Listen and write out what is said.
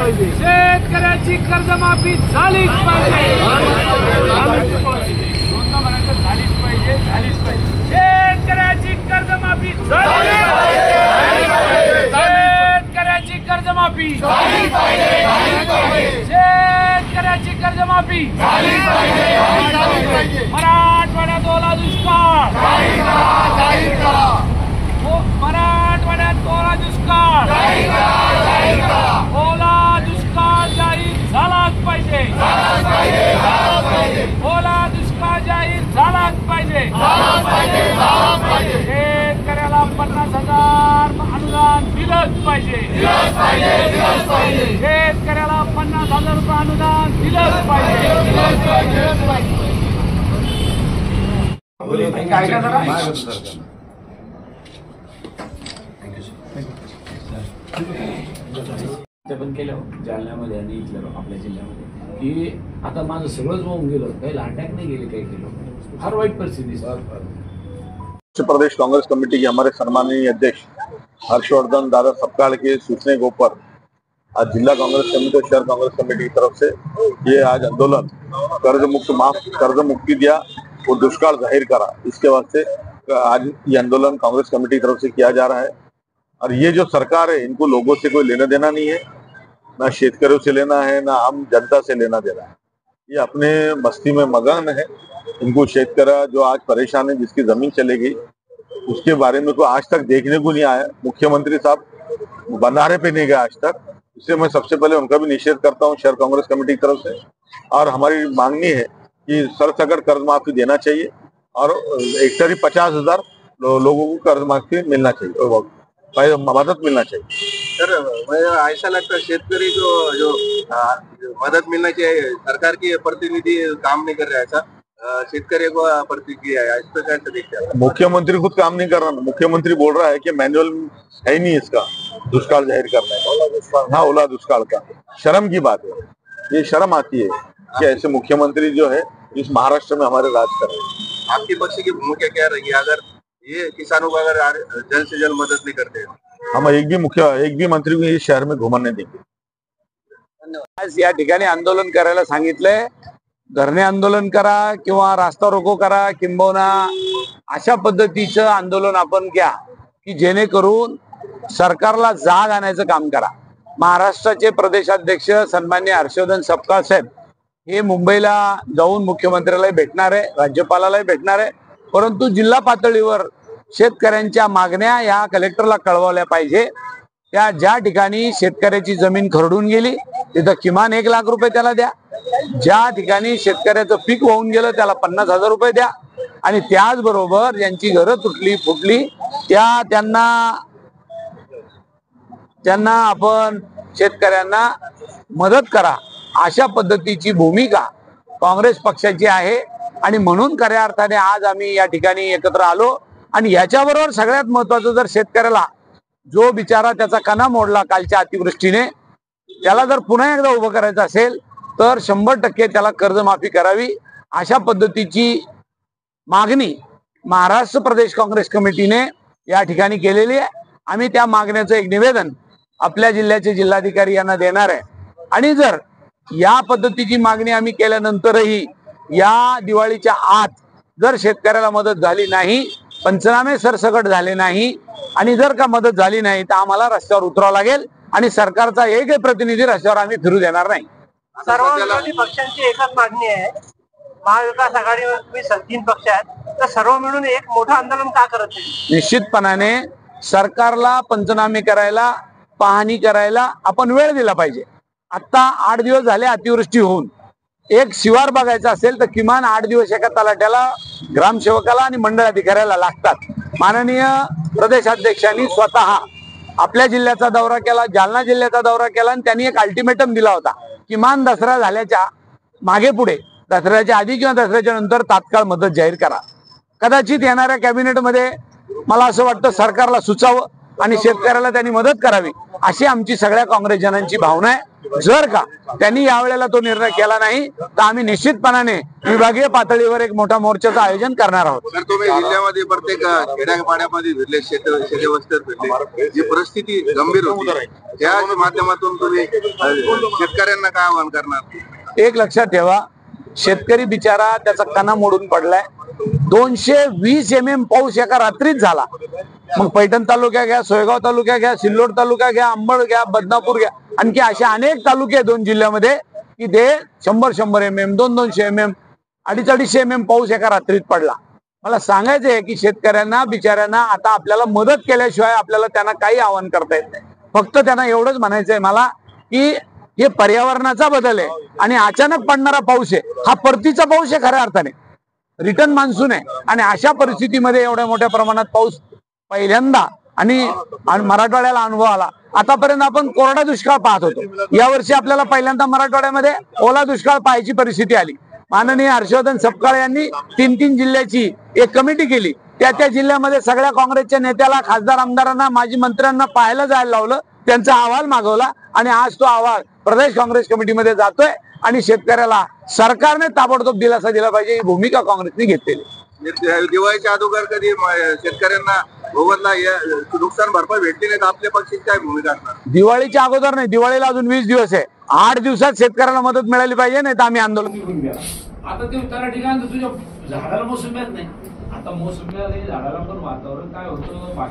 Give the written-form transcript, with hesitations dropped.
शेतकऱ्याची कर्जमाफी झालीच पाहिजे, शेतकऱ्याची कर्जमाफी झालीच पाहिजे, शेतकऱ्याची कर्जमाफी झालीच पाहिजे, शेतकऱ्याची कर्जमाफी झालीच पाहिजे, मराठवाड्यात ओला दुष्काळ मराठवाड्यात ओला दुष्काळ ओला दुष्काळ जाहीर झालाच पाहिजे, ओला दुष्काळ जाहीर झालाच पाहिजे, शेतकऱ्याला 50,000 अनुदान दिलंच पाहिजे, शेतकऱ्याला 50,000 रुपये अनुदान दिलंच पाहिजे। पण केलं जालन्यामध्ये आणि इथलं आपल्या जिल्ह्यामध्ये की आता माझं सगळंच होऊन गेलं, काही अटॅक नहीं गेले, काही केलं, फार वाईट परिस्थिती सर। उत्तर प्रदेश कांग्रेस कमेटी के हमारे सम्माननीय अध्यक्ष हर्षवर्धन दादा सपकाल के सूचने के ऊपर आज जिला कांग्रेस कमेटी और शहर कांग्रेस कमेटी की तरफ से ये आज आंदोलन कर्ज मुक्ति दिया और दुष्काल जाहिर करा, इसके वास्ते आज ये आंदोलन कांग्रेस कमेटी की तरफ से किया जा रहा है। और ये जो सरकार है इनको लोगों से कोई लेना देना नहीं है, ना शेतकरियों से लेना है, ना आम जनता से लेना देना है। ये अपने मस्ती में मगन है। इनको शेतकरी जो आज परेशान है, जिसकी जमीन चली गई, उसके बारे में कोई आज तक देखने को नहीं आया। मुख्यमंत्री साहब बंधारे पे नहीं गए आज तक, इसलिए मैं सबसे पहले उनका भी निषेध करता हूँ शहर कांग्रेस कमेटी की तरफ से। और हमारी मांगनी है कि सरसकट कर्ज माफी देना चाहिए और एक तरी 50,000 लोगों को कर्ज माफी मिलना चाहिए, मदद मिलना चाहिए। सर ऐसा लगता है शेतकरी जो मदद मिलना चाहिए, सरकार की प्रतिनिधि काम नहीं कर रहा है, ऐसा शेतकरी को प्रतिक्रिया है, इस पर कैसे देखते हैं? मुख्यमंत्री खुद काम नहीं कर रहा, मुख्यमंत्री बोल रहा है कि मैनुअल है ही नहीं इसका दुष्काल जाहिर करने का। हाँ, ओला दुष्काल का शर्म की बात है, ये शर्म आती है कि ऐसे मुख्यमंत्री जो है इस महाराष्ट्र में हमारे राज कर रहे हैं। आपकी पक्ष की भूमिका क्या रही है अगर ये किसानों को अगर जल्द से जल्द मदद नहीं करते? हम एक भी मंत्री को इस शहर में घुमने देंगे। आज या ठिकाणी आंदोलन करायला सांगितलंय, धरणे आंदोलन करा किंवा रास्ता रोको करा, किंबहुना अशा पद्धतीचं आंदोलन आपण घ्या की जेणेकरून सरकारला जाग आणायचं काम करा। महाराष्ट्राचे प्रदेशाध्यक्ष सन्माननीय हर्षवर्धन सपकाळ साहेब हे मुंबईला जाऊन मुख्यमंत्र्याला भेटणार आहे, राज्यपालाला भेटणार आहे, परंतु जिल्हा पातळीवर शेतकऱ्यांच्या मागण्या या कलेक्टरला कळवल्या पाहिजे। त्या ज्या ठिकाणी शेतकऱ्याची जमीन खरडून गेली तिथं किमान 1 लाख रुपये त्याला द्या, ज्या ठिकाणी शेतकऱ्याचं पीक वाहून गेलं त्याला 50,000 रुपये द्या, आणि त्याचबरोबर ज्यांची घरं तुटली फुटली त्यांना आपण शेतकऱ्यांना मदत करा, अशा पद्धतीची भूमिका काँग्रेस पक्षाची आहे। आणि म्हणून खऱ्या अर्थाने आज आम्ही या ठिकाणी एकत्र आलो। आणि याच्याबरोबर सगळ्यात महत्त्वाचं, जर शेतकऱ्याला जो बिचारा त्याचा कणा मोडला कालच्या अतिवृष्टीने, त्याला जर पुन्हा एकदा उभं करायचं असेल तर 100% त्याला कर्जमाफी करावी, अशा पद्धतीची मागणी महाराष्ट्र प्रदेश काँग्रेस कमिटीने या ठिकाणी केलेली आहे। आम्ही त्या मागण्याचं एक निवेदन आपल्या जिल्ह्याचे जिल्हाधिकारी यांना देणार आहे। आणि जर या पद्धतीची मागणी आम्ही केल्यानंतरही या दिवाळीच्या आत जर शेतकऱ्याला मदत झाली नाही, पंचनामे सरसकट झाले नाही आणि जर का मदत झाली नाही तर आम्हाला रस्त्यावर उतरावं लागेल आणि सरकारचा एकही प्रतिनिधी रस्त्यावर आम्ही फिरू देणार नाही। सर्व विरोधी पक्षांची एकच मागणी आहे, महाविकास आघाडीवर तुम्ही 3 पक्ष आहेत तर सर्व मिळून एक मोठं आंदोलन का करत नाही? निश्चितपणाने सरकारला पंचनामे करायला, पाहणी करायला आपण वेळ दिला पाहिजे। आता 8 दिवस झाले अतिवृष्टी होऊन, एक शिवार बघायचा असेल तर किमान 8 दिवस एका तलाट्याला, ग्रामसेवकाला आणि मंडळ अधिकाऱ्याला लागतात। माननीय प्रदेशाध्यक्षांनी स्वतः आपल्या जिल्ह्याचा दौरा केला, जालना जिल्ह्याचा दौरा केला आणि त्यांनी एक अल्टिमेटम दिला होता, किमान दसरा झाल्याच्या मागे पुढे, दसऱ्याच्या आधी किंवा दसऱ्याच्या नंतर तात्काळ मदत जाहीर करा. कदाचित येणाऱ्या कॅबिनेटमध्ये मला असं वाटतं सरकारला सुचावं आणि शेतकऱ्याला त्यांनी मदत करावी, अशी आमची सगळ्या काँग्रेसजनांची भावना आहे. जर का त्यांनी यावेळेला तो निर्णय केला नाही तर आम्ही निश्चितपणाने विभागीय पातळीवर एक मोठा मोर्चाचं आयोजन करणार आहोत. सर, तुम्ही जिल्ह्यामध्ये प्रत्येक खेड्यापाड्यामध्ये फिरले, शेतवस्त्यात फिरले, जी परिस्थिती गंभीर होती त्या माध्यमातून तुम्ही शेतकऱ्यांना काय आवाहन करणार? एक लक्षात ठेवा, शेतकरी बिचारा त्याचा कणा मोडून पडलाय. 220 mm पाऊस एका रात्रीत झाला. मग पैठण तालुक्या घ्या, सोयगाव तालुक्या घ्या, सिल्लोड तालुका घ्या, अंबड घ्या, बदनापूर घ्या, आणखी अशा अनेक तालुके आहेत 2 जिल्ह्यामध्ये की ते 100 mm, 200 mm, 250 mm पाऊस एका रात्रीत पडला. मला सांगायचं आहे की शेतकऱ्यांना बिचाऱ्यांना आता आपल्याला मदत केल्याशिवाय आपल्याला त्यांना काही आवाहन करता येत नाही. फक्त त्यांना एवढंच म्हणायचंय मला की हे पर्यावरणाचा बदल आहे आणि अचानक पडणारा पाऊस आहे, हा परतीचा पाऊस आहे, खऱ्या अर्थाने रिटर्न मान्सून आहे. आणि अशा परिस्थितीमध्ये एवढ्या मोठ्या प्रमाणात पाऊस पहिल्यांदा आणि मराठवाड्याला अनुभव आला. आतापर्यंत आपण कोरडा दुष्काळ पाहत होतो, यावर्षी आपल्याला पहिल्यांदा मराठवाड्यामध्ये ओला दुष्काळ पाहायची परिस्थिती आली. माननीय हर्षवर्धन सपकाळ यांनी 3 जिल्ह्याची एक कमिटी केली. त्या जिल्ह्यामध्ये सगळ्या काँग्रेसच्या नेत्याला, खासदार आमदारांना, माजी मंत्र्यांना पाहायला जायला लावलं, त्यांचा अहवाल मागवला आणि आज तो अहवाल प्रदेश काँग्रेस कमिटीमध्ये जातोय आणि शेतकऱ्याला सरकारने ताबडतोब दिलासा दिला पाहिजे ही भूमिका काँग्रेसने घेतलेली. दिवाळीच्या अगोदर कधी शेतकऱ्यांना नुकसान भरपाई भेटली नाही तर आपल्या पक्षाची काय भूमिका असणार? दिवाळीच्या अगोदर नाही, दिवाळीला अजून 20 दिवस आहे. 8 दिवसात शेतकऱ्याला मदत मिळाली पाहिजे, नाही तर आम्ही आंदोलन. आता ते त्याला ठिकाण तुझ्या झाडाला मोसंबी नाही, आता मोसंबी झाडाला पण वातावरण काय होतं बाकी